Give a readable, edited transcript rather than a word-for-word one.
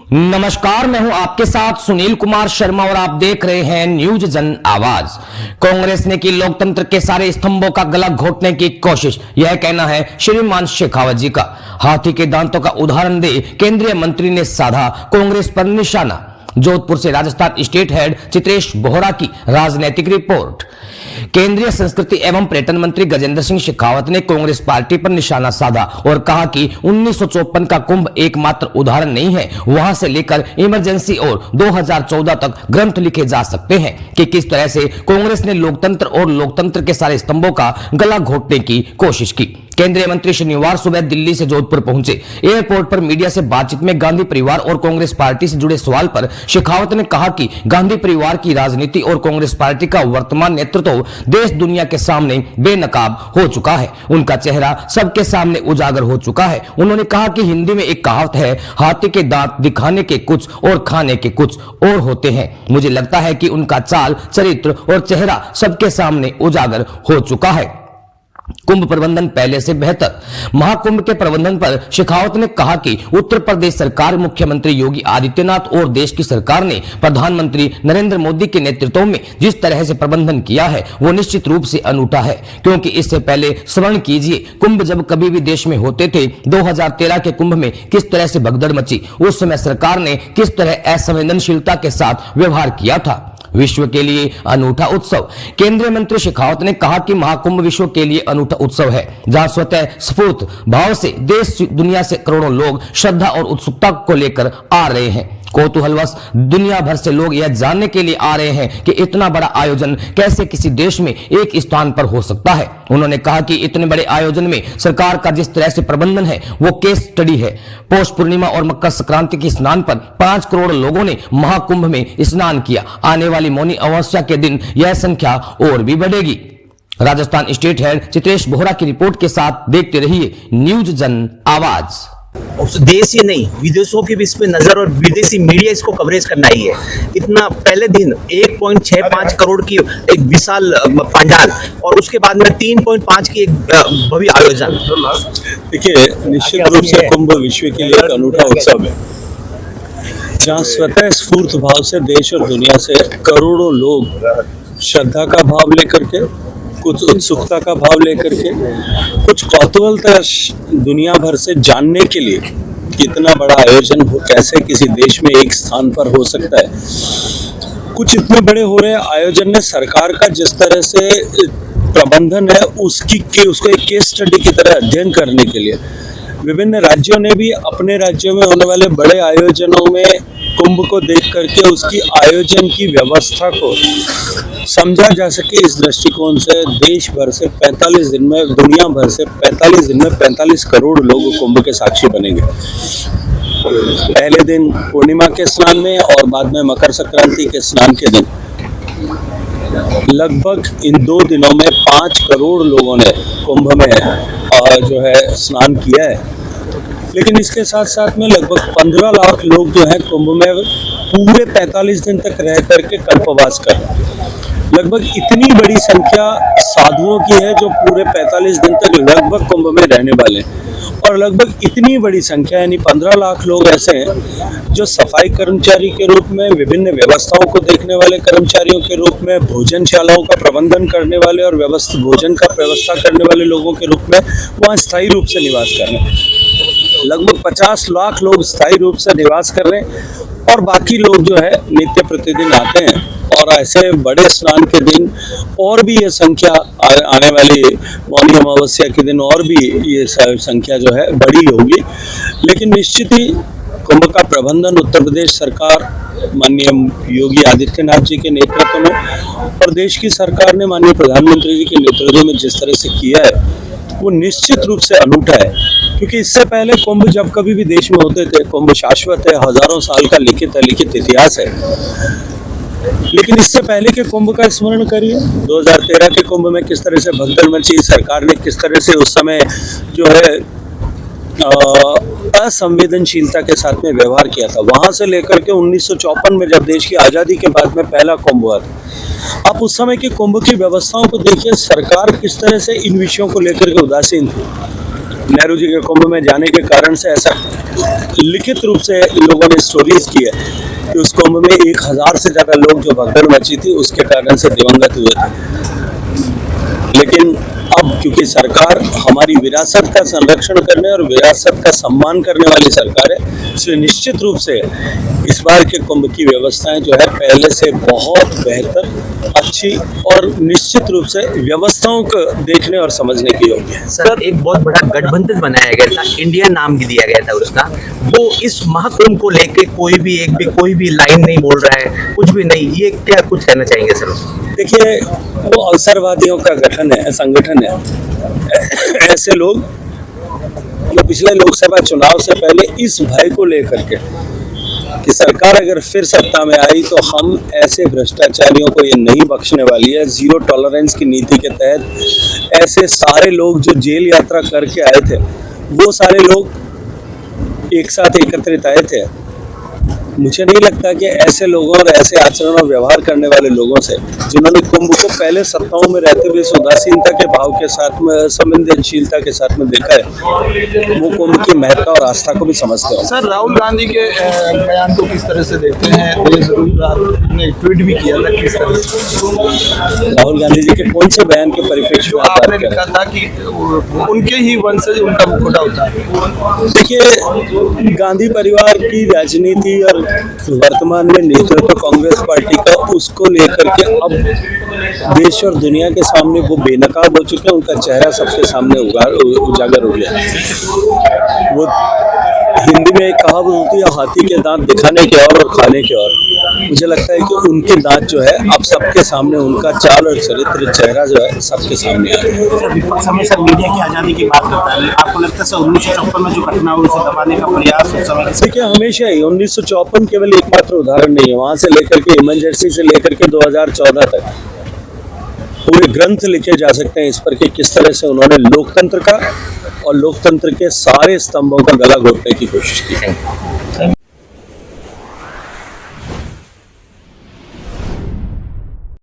नमस्कार, मैं हूं आपके साथ सुनील कुमार शर्मा और आप देख रहे हैं न्यूज जन आवाज। कांग्रेस ने की लोकतंत्र के सारे स्तंभों का गला घोटने की कोशिश, यह कहना है श्रीमान शेखावत जी का। हाथी के दांतों का उदाहरण दे केंद्रीय मंत्री ने साधा कांग्रेस पर निशाना। जोधपुर से राजस्थान स्टेट हेड चित्रेश बोहरा की राजनीतिक रिपोर्ट। केंद्रीय संस्कृति एवं पर्यटन मंत्री गजेंद्र सिंह शेखावत ने कांग्रेस पार्टी पर निशाना साधा और कहा कि 1954 का कुंभ एकमात्र उदाहरण नहीं है। वहां से लेकर इमरजेंसी और 2014 तक ग्रंथ लिखे जा सकते हैं कि किस तरह से कांग्रेस ने लोकतंत्र और लोकतंत्र के सारे स्तंभों का गला घोटने की कोशिश की। केंद्रीय मंत्री शनिवार सुबह दिल्ली से जोधपुर पहुंचे। एयरपोर्ट पर मीडिया से बातचीत में गांधी परिवार और कांग्रेस पार्टी से जुड़े सवाल पर शेखावत ने कहा कि गांधी परिवार की राजनीति और कांग्रेस पार्टी का वर्तमान नेतृत्व देश दुनिया के सामने बेनकाब हो चुका है। उनका चेहरा सबके सामने उजागर हो चुका है। उन्होंने कहा कि हिंदी में एक कहावत है, हाथी के दांत दिखाने के कुछ और खाने के कुछ और होते हैं। मुझे लगता है कि उनका चाल, चरित्र और चेहरा सबके सामने उजागर हो चुका है। कुंभ प्रबंधन पहले से बेहतर। महाकुंभ के प्रबंधन पर शेखावत ने कहा कि उत्तर प्रदेश सरकार, मुख्यमंत्री योगी आदित्यनाथ और देश की सरकार ने प्रधानमंत्री नरेंद्र मोदी के नेतृत्व में जिस तरह से प्रबंधन किया है वो निश्चित रूप से अनूठा है। क्योंकि इससे पहले स्मरण कीजिए, कुंभ जब कभी भी देश में होते थे, 2013 के कुंभ में किस तरह से भगदड़ मची। उस समय सरकार ने किस तरह असंवेदनशीलता के साथ व्यवहार किया था। विश्व के लिए अनूठा उत्सव। केंद्रीय मंत्री शेखावत ने कहा कि महाकुंभ विश्व के लिए अनूठा उत्सव है, जहां स्वतः स्फूर्त भाव से देश दुनिया से करोड़ों लोग श्रद्धा और उत्सुकता को लेकर आ रहे हैं। कौतूहलवश दुनिया भर से लोग यह जानने के लिए आ रहे हैं कि इतना बड़ा आयोजन कैसे किसी देश में एक स्थान पर हो सकता है। उन्होंने कहा कि इतने बड़े आयोजन में सरकार का जिस तरह से प्रबंधन है वो केस स्टडी है। पौष पूर्णिमा और मकर संक्रांति के स्नान पर 5 करोड़ लोगों ने महाकुंभ में स्नान किया। आने वाली मौनी अमावस्या के दिन यह संख्या और भी बढ़ेगी। राजस्थान स्टेट हेड चित्रेश बोहरा की रिपोर्ट के साथ देखते रहिए न्यूज जन आवाज। देश ही नहीं, विदेशों की भी इस पे नजर और विदेशी मीडिया इसको कवरेज करना ही है। इतना पहले दिन 1.65 करोड़ की एक विशाल पंडाल और उसके बाद में 3.5 की एक भव्य आयोजन। देखिए, निश्चित रूप से कुंभ विश्व के लिए एक अनूठा उत्सव है, जहाँ स्वतः स्फूर्त भाव से देश और दुनिया से करोड़ों लोग श्रद्धा का भाव लेकर के, कुछ उत्सुकता का भाव लेकर के, कुछ कौतूहलता दुनिया भर से जानने के लिए कितना बड़ा आयोजन हो, कैसे किसी देश में एक स्थान पर हो सकता है। कुछ इतने बड़े हो रहे आयोजन ने सरकार का जिस तरह से प्रबंधन है उसको एक केस स्टडी की तरह अध्ययन करने के लिए विभिन्न राज्यों ने भी अपने राज्यों में होने वाले बड़े आयोजनों में कुंभ को देख करके उसकी आयोजन की व्यवस्था को समझा जा सके। इस दृष्टिकोण से देश भर से 45 दिन में, दुनिया भर से 45 दिन में 45 करोड़ लोग कुंभ के साक्षी बनेंगे। पहले दिन पूर्णिमा के स्नान में और बाद में मकर संक्रांति के स्नान के दिन लगभग इन 2 दिनों में 5 करोड़ लोगों ने कुंभ में जो है स्नान किया है। लेकिन इसके साथ साथ में लगभग 15 लाख लोग जो है कुंभ में पूरे 45 दिन तक रह करके कल्पवास कर रहे हैं। लगभग इतनी बड़ी संख्या साधुओं की है जो पूरे 45 दिन तक लगभग कुंभ में रहने वाले हैं और लगभग इतनी बड़ी संख्या यानी 15 लाख लोग ऐसे हैं जो सफाई कर्मचारी के रूप में, विभिन्न व्यवस्थाओं को देखने वाले कर्मचारियों के रूप में, भोजनशालाओं का प्रबंधन करने वाले और भोजन का व्यवस्था करने वाले लोगों के रूप में वहाँ स्थायी रूप से निवास कर रहे हैं। लगभग 50 लाख लोग स्थायी रूप से निवास कर रहे हैं और बाकी लोग जो है नित्य प्रतिदिन आते हैं और ऐसे बड़े स्नान के दिन और भी ये संख्या आने वाली मौनी अमावस्या के दिन और भी ये संख्या जो है बड़ी होगी। लेकिन निश्चित ही कुंभ का प्रबंधन उत्तर प्रदेश सरकार माननीय योगी आदित्यनाथ जी के नेतृत्व में और देश की सरकार ने माननीय प्रधानमंत्री जी के नेतृत्व में जिस तरह से किया है वो निश्चित रूप से अनूठा है। क्योंकि इससे पहले कुंभ जब कभी भी देश में होते थे, कुंभ शाश्वत है, हजारों साल का लिखित इतिहास है। लेकिन इससे पहले के कुंभ का स्मरण करिए, 2013 के कुंभ में किस तरह से भगदड़ मची, सरकार ने किस तरह से उस समय जो है असंवेदनशीलता के साथ में व्यवहार किया था। वहां से लेकर के 1954 में जब देश की आजादी के बाद में पहला कुंभ हुआ था, आप उस समय के कुंभ की व्यवस्थाओं को देखिए, सरकार किस तरह से इन विषयों को लेकर के उदासीन थी। नेहरू जी के कुंभ में जाने के कारण से ऐसा लिखित रूप से इन लोगों ने स्टोरीज की है कि उस कुंभ में 1000 से ज्यादा लोग जो भगदड़ मची थी उसके कारण से दिवंगत हुए थे। लेकिन अब क्योंकि सरकार हमारी विरासत का संरक्षण करने और विरासत का सम्मान करने वाली सरकार है, इसलिए निश्चित रूप से इस बार के कुंभ की व्यवस्थाएं जो है पहले से बहुत बेहतर, अच्छी और निश्चित रूप से व्यवस्थाओं को देखने और समझने की योग्य है। सर, एक बहुत बड़ा गठबंधन बनाया गया था, इंडिया नाम भी दिया गया था उसका। वो इस महाकुंभ को लेके कोई भी लाइन नहीं बोल रहा है, कुछ भी नहीं, ये क्या कुछ कहना चाहेंगे सर? देखिए, वो अवसरवादियों का संगठन है। ऐसे लोग जो पिछले लोकसभा चुनाव से पहले इस भय को लेकर के कि सरकार अगर फिर सत्ता में आई तो हम ऐसे भ्रष्टाचारियों को ये नहीं बख्शने वाली है, जीरो टॉलरेंस की नीति के तहत ऐसे सारे लोग जो जेल यात्रा करके आए थे वो सारे लोग एक साथ एकत्रित आए थे। मुझे नहीं लगता कि ऐसे लोगों और ऐसे आचरण और व्यवहार करने वाले लोगों से, जिन्होंने कुंभ को पहले सत्ताओं में रहते हुए इस उदासीनता के भाव के साथ में, संवेदनशीलता के साथ में देखा है, वो कुंभ की महत्ता और आस्था को भी समझते हो। सर, राहुल गांधी के बयान को किस तरह से देखते हैं? ने ट्वीट भी किया था, किस तरह से? राहुल गांधी जी के कौन से बयान के परिप्रेक्ष्य जो में आप आपने बात कर लिखा रहे हैं? था कि उनके ही वंशज उनका मुखौटा होता है। देखिए, गांधी परिवार की राजनीति और वर्तमान में नेतृत्व कांग्रेस पार्टी का, उसको लेकर के अब देश और दुनिया के सामने वो बेनकाब हो चुके हैं। उनका चेहरा सबके सामने उजागर हो गया। वो हिंदी में एक कहावत होती है, हाथी के दांत दिखाने के और खाने के और। मुझे लगता है कि उनके दांत जो है अब सबके सामने, उनका चाल और चरित्र, चेहरा जो है सबके सामने आ रहा है। सर, विपक्ष हमेशा मीडिया की आज़ादी की बात करता है, आपको लगता है सर 1954 में जो घटना हुई उसे दबाने का प्रयास उस समय? देखिए, हमेशा ही 1954 केवल एकमात्र उदाहरण नहीं है, वहां से लेकर के इमरजेंसी से लेकर के 2014 तक पूरे ग्रंथ लिखे जा सकते हैं इस पर कि किस तरह से उन्होंने लोकतंत्र का और लोकतंत्र के सारे स्तंभों का गला घोटने की कोशिश की है।